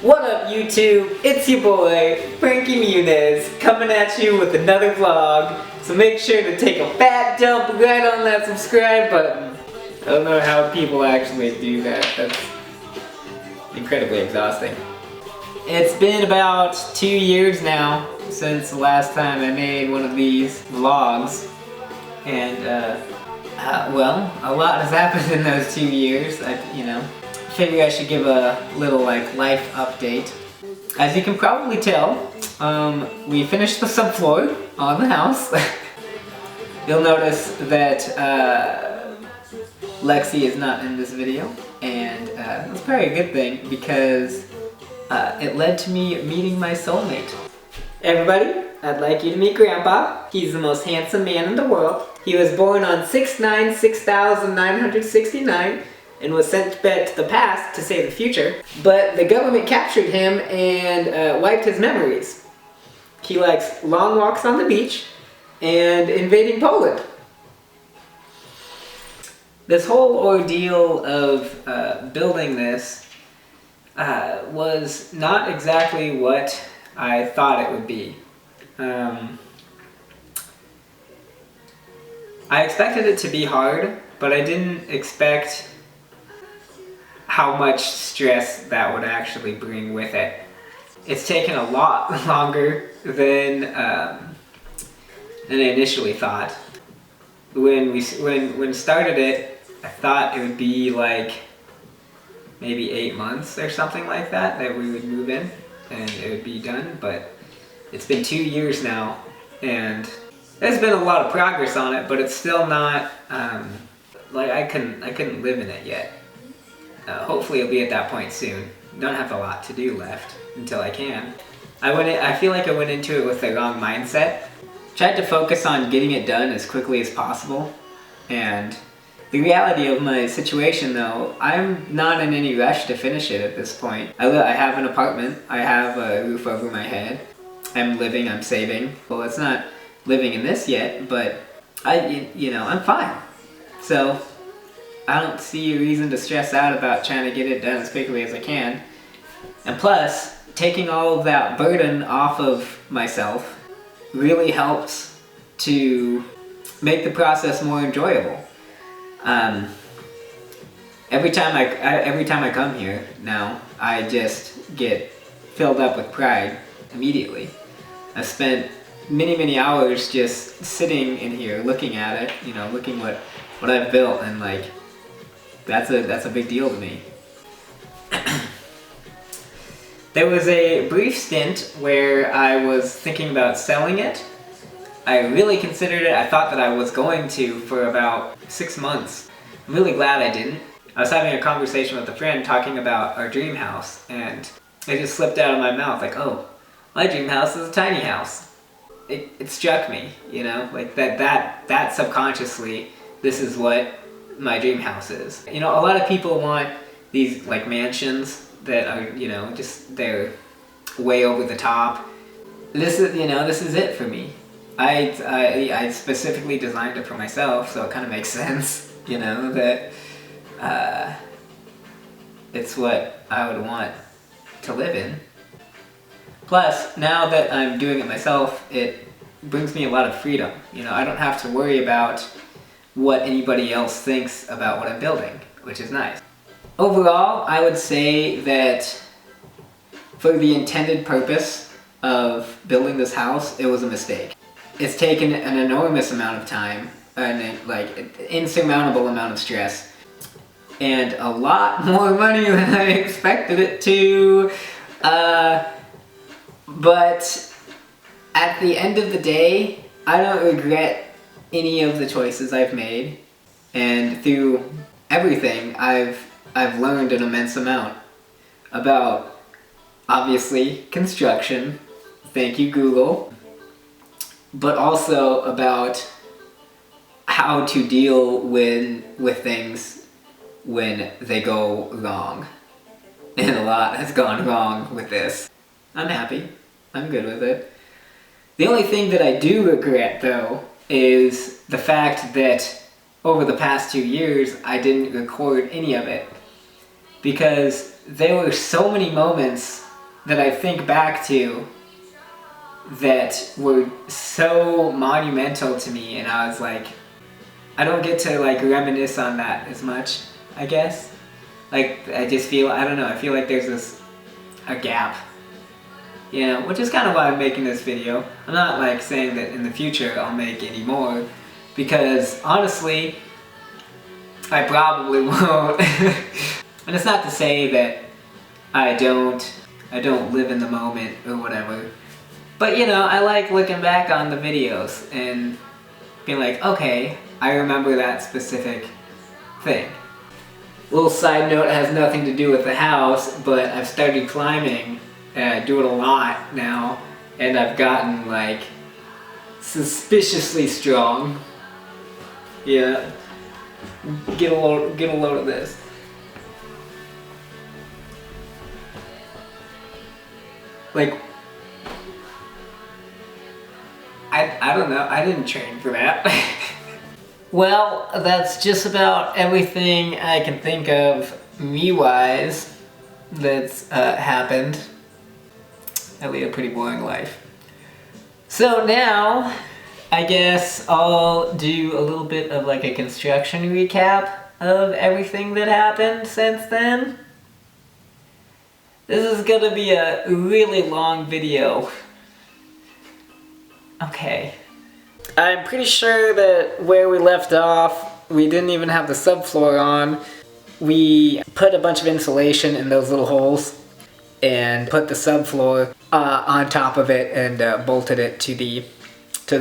What up YouTube? It's your boy, Frankie Muniz, coming at you with another vlog. So make sure to take a fat dump right on that subscribe button. I don't know how people actually do that. That's incredibly exhausting. It's been about 2 years now since the last time I made one of these vlogs. And well, a lot has happened in those 2 years. Figure I should give a little life update. As you can probably tell, we finished the subfloor on the house. You'll notice that Lexi is not in this video, and that's probably a good thing because it led to me meeting my soulmate. Everybody, I'd like you to meet Grandpa. He's the most handsome man in the world. He was born on 6/9/6969 and was sent back to the past to save the future. But the government captured him and wiped his memories. He likes long walks on the beach and invading Poland. This whole ordeal of building this was not exactly what I thought it would be. I expected it to be hard, but I didn't expect how much stress that would actually bring with it. It's taken a lot longer than I initially thought. When started it, I thought it would be like maybe 8 months or something like that we would move in and it would be done, but it's been 2 years now and there's been a lot of progress on it, but it's still not I couldn't live in it yet. Hopefully it'll be at that point soon. Don't have a lot to do left until I can. I feel like I went into it with the wrong mindset. Tried to focus on getting it done as quickly as possible, and the reality of my situation though, I'm not in any rush to finish it at this point. I have an apartment, I have a roof over my head, I'm living, I'm saving. Well, it's not living in this yet, but I'm fine. So I don't see a reason to stress out about trying to get it done as quickly as I can. And plus, taking all of that burden off of myself really helps to make the process more enjoyable. Every time I come here now, I just get filled up with pride immediately. I've spent many hours just sitting in here looking at it, looking what I've built, and that's a big deal to me. There was a brief stint where I was thinking about selling it. I really considered it. I thought that I was going to for about 6 months. I'm really glad I didn't. I was having a conversation with a friend talking about our dream house, and it just slipped out of my mouth like, oh, my dream house is a tiny house. It struck me, that subconsciously, this is what my dream house is. A lot of people want these mansions that are, they're way over the top. This is it for me. I specifically designed it for myself, so it kind of makes sense, that it's what I would want to live in. Plus, now that I'm doing it myself, it brings me a lot of freedom. I don't have to worry about what anybody else thinks about what I'm building, which is nice. Overall, I would say that for the intended purpose of building this house, it was a mistake. It's taken an enormous amount of time, and an insurmountable amount of stress, and a lot more money than I expected it to. But at the end of the day, I don't regret any of the choices I've made, and through everything I've learned an immense amount about, obviously, construction, thank you Google, but also about how to deal with things when they go wrong. And a lot has gone wrong with this. I'm happy. I'm good with it. The only thing that I do regret, though, is the fact that over the past 2 years, I didn't record any of it. Because there were so many moments that I think back to that were so monumental to me, and I was like, I don't get to like reminisce on that as much, I guess. Like, I just feel, I don't know, I feel like there's a gap. You know, which is kind of why I'm making this video. I'm not like saying that in the future I'll make any more, because honestly, I probably won't. And it's not to say that I don't live in the moment or whatever. But you know, I like looking back on the videos and being like, okay, I remember that specific thing. Little side note, it has nothing to do with the house, but I've started climbing, do it a lot now, and I've gotten like suspiciously strong. Yeah, get a load of this. Like, I don't know, I didn't train for that. Well, that's just about everything I can think of me-wise that's happened. I lead a pretty boring life. So now, I guess I'll do a little bit of like a construction recap of everything that happened since then. This is gonna be a really long video. Okay. I'm pretty sure that where we left off, we didn't even have the subfloor on. We put a bunch of insulation in those little holes and put the subfloor on top of it and bolted it to the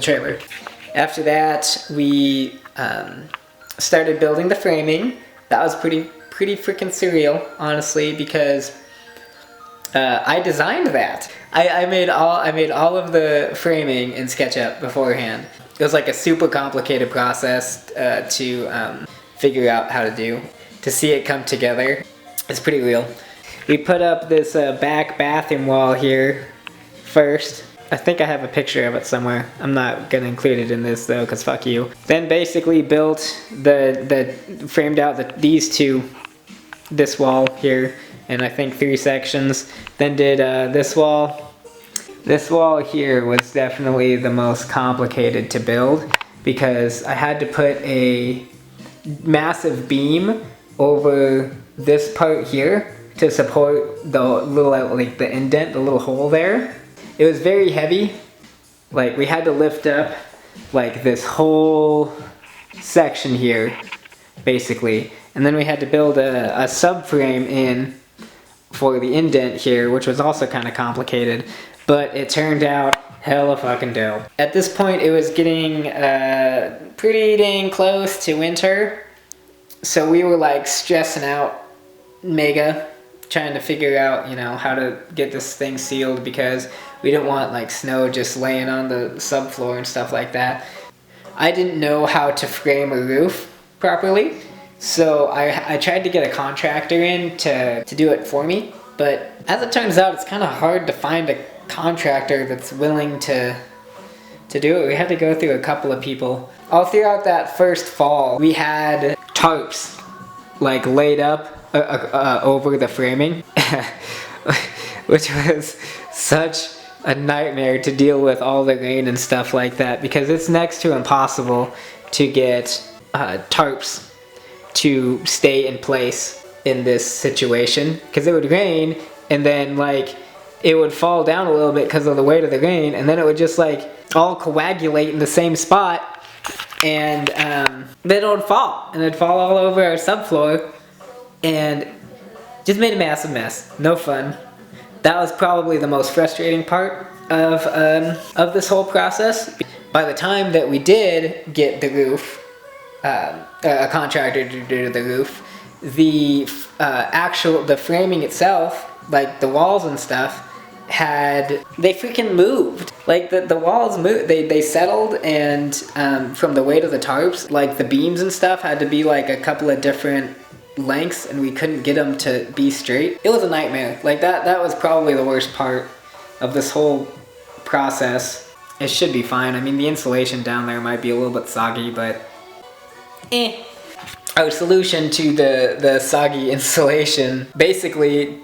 trailer. After that, we started building the framing. That was pretty freaking surreal, honestly, because I designed that. I made all of the framing in SketchUp beforehand. It was like a super complicated process to figure out how to do. To see it come together, it's pretty real. We put up this back bathroom wall here first. I think I have a picture of it somewhere. I'm not gonna include it in this though, cause fuck you. Then basically built framed out these two, this wall here, and I think 3 sections. Then did this wall. This wall here was definitely the most complicated to build because I had to put a massive beam over this part here to support the little, like the indent, the little hole there. It was very heavy. Like, we had to lift up like this whole section here, basically. And then we had to build a subframe in for the indent here, which was also kind of complicated. But it turned out hella fucking dope. At this point, it was getting pretty dang close to winter. So we were like stressing out mega, trying to figure out, you know, how to get this thing sealed because we didn't want like snow just laying on the subfloor and stuff like that. I didn't know how to frame a roof properly. So I tried to get a contractor in to do it for me. But as it turns out, it's kind of hard to find a contractor that's willing to do it. We had to go through a couple of people. All throughout that first fall, we had tarps like laid up over the framing, which was such a nightmare to deal with all the rain and stuff like that because it's next to impossible to get tarps to stay in place in this situation because it would rain and then like it would fall down a little bit because of the weight of the rain and then it would just like all coagulate in the same spot and then it would fall and it'd fall all over our subfloor and just made a massive mess. No fun. That was probably the most frustrating part of this whole process. By the time that we did get the roof, a contractor to do the roof, the framing itself, like the walls and stuff, they freaking moved. Like the walls moved, they settled and from the weight of the tarps, like the beams and stuff had to be like a couple of different lengths and we couldn't get them to be straight. It was a nightmare. Like that was probably the worst part of this whole process. It should be fine. I mean, the insulation down there might be a little bit soggy, but Our solution to the soggy insulation, basically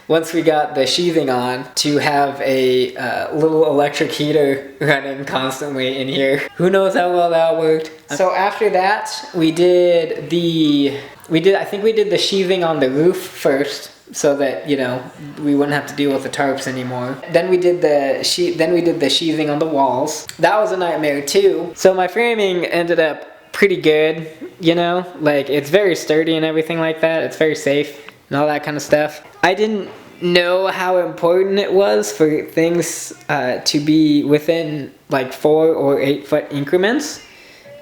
once we got the sheathing on, to have a little electric heater running constantly in here. Who knows how well that worked. So after that, I think we did the sheathing on the roof first, so that, you know, we wouldn't have to deal with the tarps anymore. Then we did the sheathing on the walls. That was a nightmare too. So my framing ended up pretty good, you know, like it's very sturdy and everything like that. It's very safe and all that kind of stuff. I didn't know how important it was for things to be within like 4 or 8 foot increments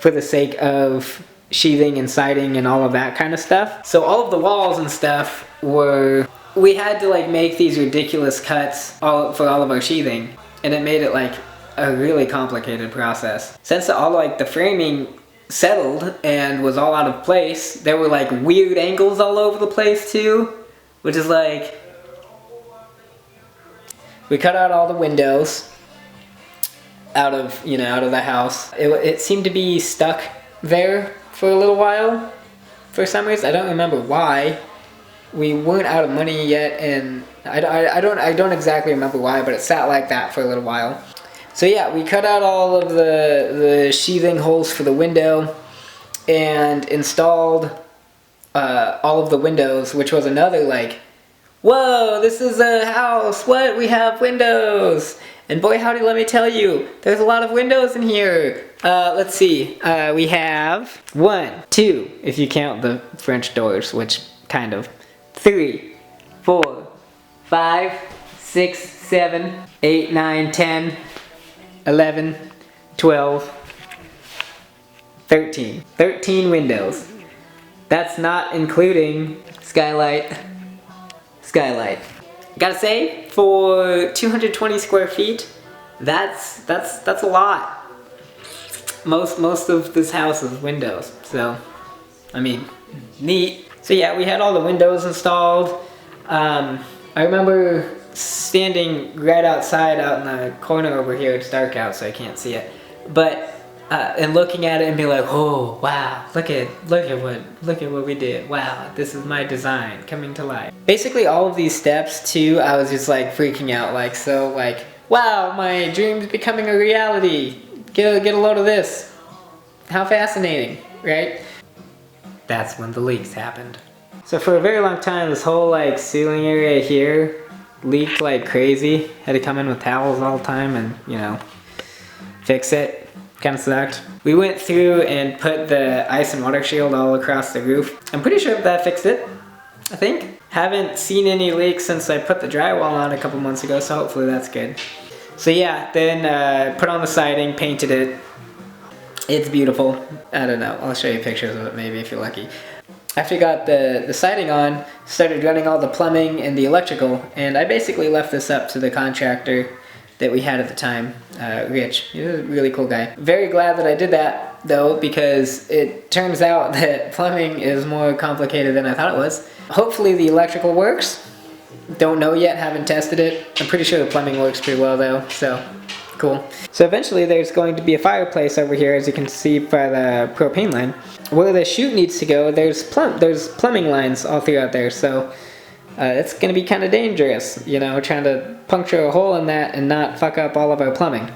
for the sake of sheathing and siding and all of that kind of stuff. So all of the walls and stuff we had to like make these ridiculous cuts for all of our sheathing, and it made it like a really complicated process. Since all like the framing settled and was all out of place, there were like weird angles all over the place too, which is like, we cut out all the windows out of the house. It seemed to be stuck there for a little while for some reason. I don't remember why. We weren't out of money yet, and I don't exactly remember why, but it sat like that for a little while. So yeah, we cut out all of the sheathing holes for the window and installed all of the windows, which was another like, whoa, this is a house, what? We have windows! And boy howdy, let me tell you, there's a lot of windows in here. Let's see, we have 1, 2, if you count the French doors, which kind of, 3, 4, 5, 6, 7, 8, 9, 10, 11, 12, 13. 13 windows. That's not including skylight. Gotta say, for 220 square feet, that's a lot. Most of this house is windows, so I mean, neat. So yeah, we had all the windows installed. I remember standing right outside out in the corner over here. It's dark out, so I can't see it. But and looking at it and be like, oh wow, look at what we did. Wow, this is my design coming to life. Basically, all of these steps too, I was just like freaking out, like so, like wow, my dream's becoming a reality. Get a load of this. How fascinating, right? That's when the leaks happened. So for a very long time, this whole like ceiling area here leaked like crazy. Had to come in with towels all the time and, you know, fix it. Kind of sucked. We went through and put the ice and water shield all across the roof. I'm pretty sure that fixed it, I think. Haven't seen any leaks since I put the drywall on a couple months ago, so hopefully that's good. So yeah, then put on the siding, painted it. It's beautiful. I don't know, I'll show you pictures of it maybe if you're lucky. After I got the siding on, started running all the plumbing and the electrical, and I basically left this up to the contractor that we had at the time, Rich. He was a really cool guy. Very glad that I did that though, because it turns out that plumbing is more complicated than I thought it was. Hopefully the electrical works. Don't know yet, haven't tested it. I'm pretty sure the plumbing works pretty well though, so cool. So eventually there's going to be a fireplace over here, as you can see by the propane line. Where the chute needs to go, there's plumbing lines all throughout there, so it's going to be kind of dangerous, you know, trying to puncture a hole in that and not fuck up all of our plumbing.